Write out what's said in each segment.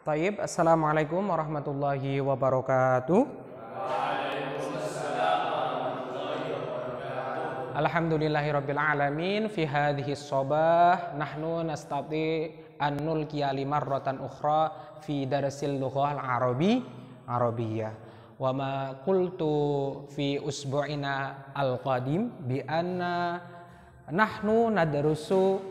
Taib, assalamualaikum warahmatullahi wabarakatuh. Alhamdulillahirabbil alamin fi hadhihi shabah nahnu nastati an nulqiya limarratan ukhra fi darsil lughah arabiyyah wa ma qultu fi usbu'ina al-qadim bi anna nahnu nadrusu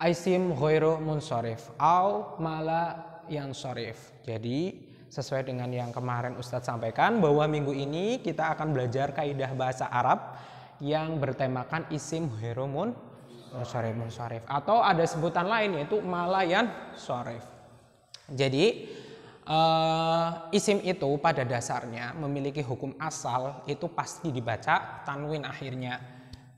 isim ghairu munsharif au mala yansharif. Jadi sesuai dengan yang kemarin Ustadz sampaikan bahwa minggu ini kita akan belajar kaidah bahasa Arab yang bertemakan isim ghairu munsharif atau ada sebutan lain yaitu mala yansharif. Jadi isim itu pada dasarnya memiliki hukum asal itu pasti dibaca tanwin akhirnya.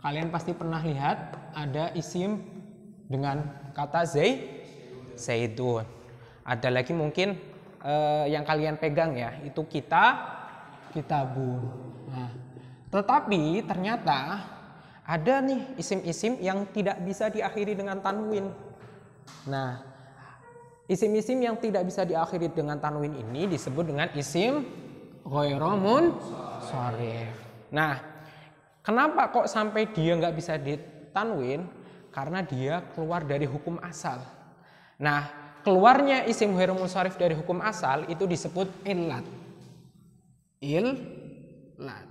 Kalian pasti pernah lihat ada isim dengan kata zaidun. Ada lagi mungkin yang kalian pegang ya, itu kitabun. Nah, tetapi ternyata ada nih isim-isim yang tidak bisa diakhiri dengan tanwin. Nah, isim-isim yang tidak bisa diakhiri dengan tanwin ini disebut dengan isim ghairu munsharif. Nah, kenapa kok sampai dia nggak bisa ditanwin? Karena dia keluar dari hukum asal. Nah, keluarnya isim ghairu munsharif dari hukum asal itu disebut illat. Illat.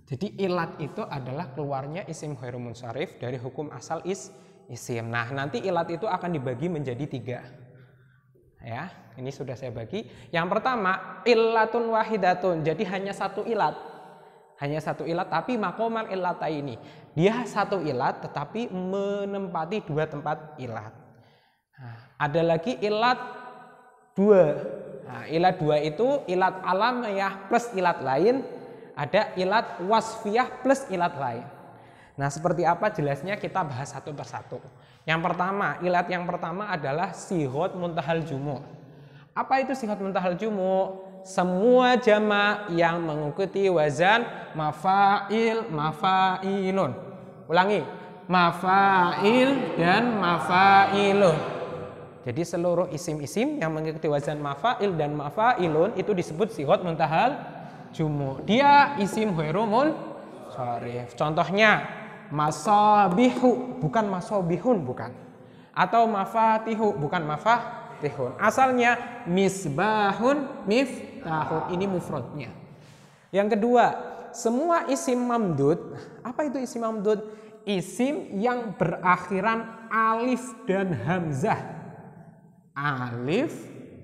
Jadi illat itu adalah keluarnya isim ghairu munsharif dari hukum asal isim. Nah, nanti illat itu akan dibagi menjadi 3. Ya, ini sudah saya bagi. Yang pertama, illatun wahidatun. Jadi hanya satu illat. Hanya satu ilat tapi makomal illataini. Dia satu ilat tetapi menempati 2 tempat ilat. Nah, ada lagi ilat 2. Nah, ilat 2 itu ilat alamiyah plus ilat lain. Ada ilat wasfiyah plus ilat lain. Nah, seperti apa jelasnya kita bahas satu persatu. Yang pertama, ilat yang pertama adalah sighot muntahal jumu'. Apa itu sighot muntahal jumu'? Semua jamak yang mengikuti wazan mafa'il, mafa'ilun. Ulangi, mafa'il dan mafa'ilun. Jadi seluruh isim-isim yang mengikuti wazan mafa'il dan mafa'ilun itu disebut sighot muntahal jumu'. Dia isim ghairu munsharif. Contohnya masabihu, bukan masabihun, bukan. Atau mafatihu, bukan mafatihun. Asalnya misbahun, miftahun. Ini mufradnya. Yang kedua, semua isim mamdud. Apa itu isim mamdud? Isim yang berakhiran alif dan hamzah. Alif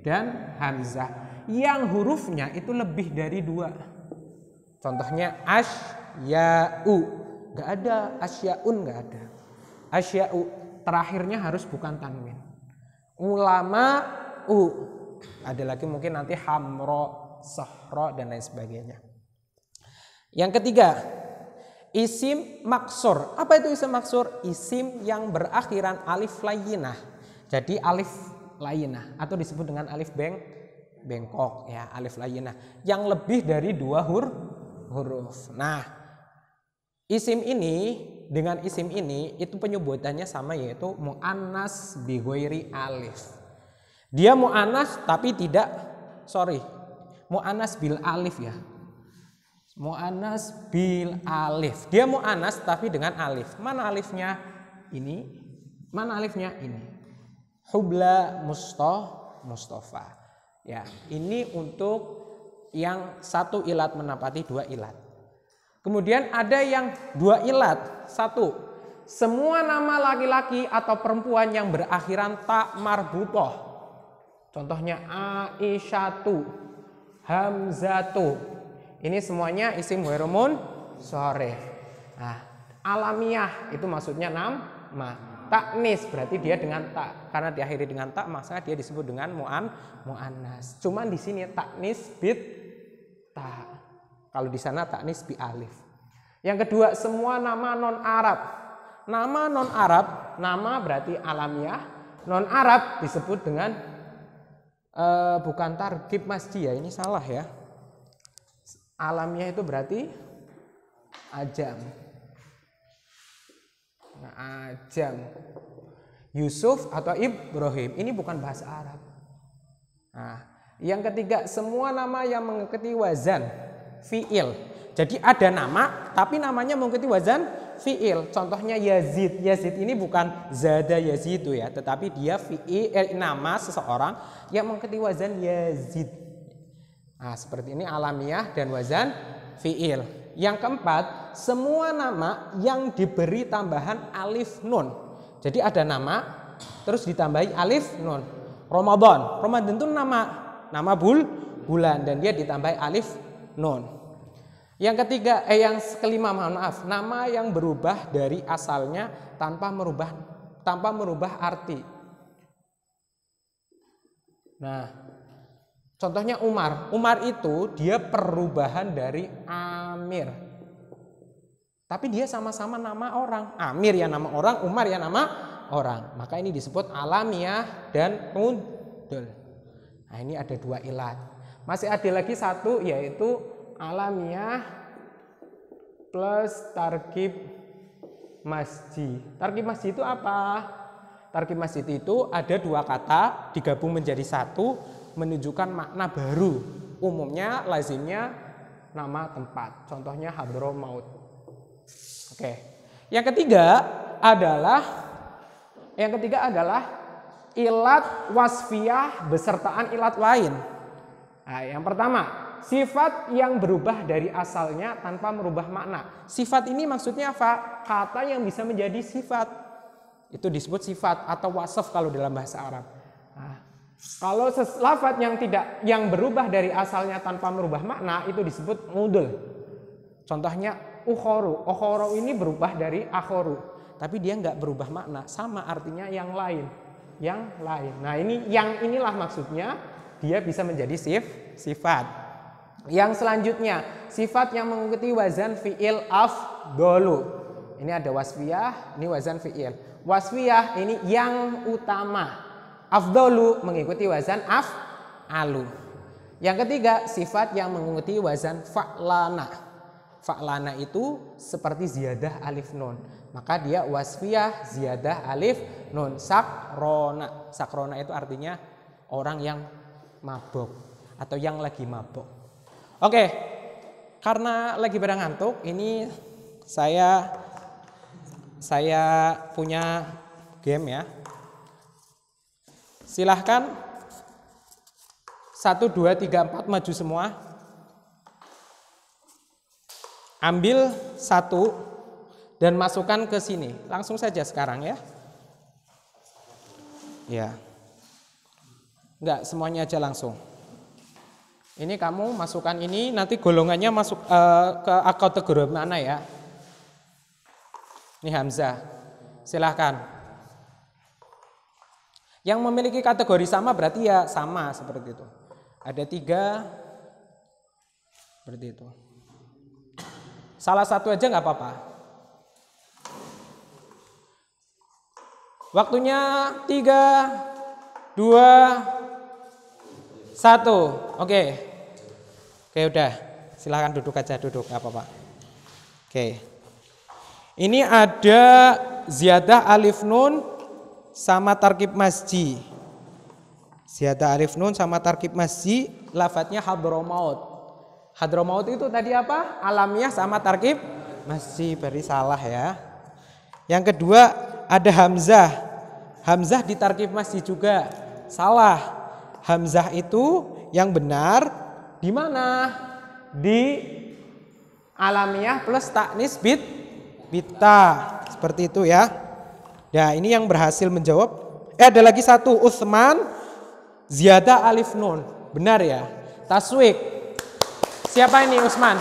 dan hamzah. Yang hurufnya itu lebih dari 2. Contohnya asya'u. Gak ada, asyaun gak ada. Asya'u terakhirnya harus bukan tanwin. Ulama'u. Ada lagi mungkin nanti hamro, sahro dan lain sebagainya. Yang ketiga, isim maksur. Apa itu isim maksur? Isim yang berakhiran alif layyinah. Jadi alif layyinah atau disebut dengan alif bengkok ya, alif layyinah yang lebih dari 2 huruf. Nah, isim ini dengan isim ini itu penyebutannya sama yaitu mu'annas bi ghairi alif. Dia mu'annas tapi tidak mu'annas bil alif ya. Mu'annas bil alif. Dia mu'annas tapi dengan alif. Mana alifnya? Ini. Mana alifnya? Ini. Hubla Mustafa. Ya, ini untuk yang satu ilat menempati 2 ilat. Kemudian ada yang 2 ilat. 1. Semua nama laki-laki atau perempuan yang berakhiran ta marbutoh. Contohnya Aisyatu, Hamzatu. Ini semuanya isim ghairu munsharif. Nah, alamiah itu maksudnya nama. Taknis berarti dia dengan tak. Karena diakhiri dengan tak maka dia disebut dengan mu'annas. Cuman di sini taknis bit ta. Kalau di sana taknis bi alif. Yang kedua, semua nama non Arab. Nama non Arab, nama berarti alamiah. Non Arab disebut dengan bukan targib masji ya, ini salah ya. Alamiah itu berarti ajam. Nah, ajam. Yusuf atau Ibrahim ini bukan bahasa Arab. Nah, yang ketiga, semua nama yang mengikuti wazan fi'il. Jadi ada nama tapi namanya mengikuti wazan fi'il. Contohnya Yazid. Yazid ini bukan zada yazidu ya, tetapi dia fi'il, nama seseorang yang mengikuti wazan Yazid. Nah, seperti ini alamiah dan wazan fi'il. Yang keempat, semua nama yang diberi tambahan alif nun. Jadi ada nama terus ditambahi alif nun. Ramadan. Ramadan itu nama bulan dan dia ditambahi alif nun. Yang ketiga, yang kelima, mohon maaf, nama yang berubah dari asalnya tanpa merubah arti. Nah, contohnya Umar. Umar itu dia perubahan dari Amir. Tapi dia sama-sama nama orang. Amir ya nama orang, Umar ya nama orang. Maka ini disebut alamiah dan mudul. Nah, ini ada dua ilat. Masih ada lagi satu, yaitu alamiah plus tarkib masjid. Tarkib masjid itu apa? Tarkib masjid itu ada dua kata digabung menjadi satu menunjukkan makna baru. Umumnya lazimnya nama tempat. Contohnya Hadramaut. Oke. Yang ketiga adalah ilat wasfiyah besertaan ilat lain. Nah, yang pertama, sifat yang berubah dari asalnya tanpa merubah makna. Sifat ini maksudnya apa? Kata yang bisa menjadi sifat. Itu disebut sifat atau wasaf kalau dalam bahasa Arab. Nah, kalau lafaz yang berubah dari asalnya tanpa merubah makna itu disebut mudul. Contohnya ukhoru. Ukhoru ini berubah dari akhoru, tapi dia nggak berubah makna, sama artinya yang lain. Nah, inilah maksudnya dia bisa menjadi sifat. Yang selanjutnya, sifat yang mengikuti wazan fi'il afdolu. Ini ada wasfiyah, ini wazan fi'il. Wasfiyah ini yang utama. Afdolu mengikuti wazan af'alu. Yang ketiga, sifat yang mengikuti wazan fa'lana. Fa'lana itu seperti ziyadah alif nun. Maka dia wasfiyah ziyadah alif nun. Sakrona. Sakrona itu artinya orang yang mabok atau yang lagi mabok. Oke, karena lagi pada ngantuk, ini saya punya game ya. Silahkan 1, 2, 3, 4 maju semua. Ambil satu dan masukkan ke sini. Langsung saja sekarang ya. Ya. Enggak, semuanya aja langsung. Ini kamu masukkan ini, nanti golongannya masuk ke kategori mana ya? Ini Hamzah. Silahkan. Yang memiliki kategori sama berarti ya sama seperti itu. Ada 3 seperti itu. Salah satu aja nggak apa-apa. Waktunya 3, 2, 1. Oke, udah. Silahkan duduk aja, duduk, nggak apa-apa. Oke. Ini ada ziyadah alif nun sama tarkib masji. Ziyadah alif nun sama tarkib masji, lafadznya Hadramaut. Hadramaut itu tadi apa? Alamiah sama tarkib masji, berarti salah ya. Yang kedua ada Hamzah. Hamzah di tarkib masji juga. Salah. Hamzah itu yang benar di mana? Di alamiah plus taknis bita. Seperti itu ya. Ya, ini yang berhasil menjawab. Ada lagi satu, Utsman ziyadah alif nun. Benar ya? Taswik. Siapa ini Utsman?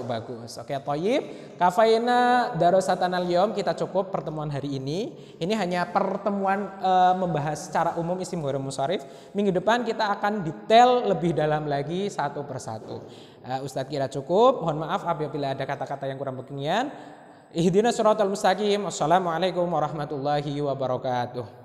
Bagus. Oke, thayyib. Kafaina darasatan al-yawm, kita cukup pertemuan hari ini. Ini hanya pertemuan membahas secara umum isim ghairul munsharif. Minggu depan kita akan detail lebih dalam lagi satu persatu. Ustadz kira cukup. Mohon maaf apabila ada kata-kata yang kurang berkenan. Ihdinas siratal mustaqim. Wassalamualaikum warahmatullahi wabarakatuh.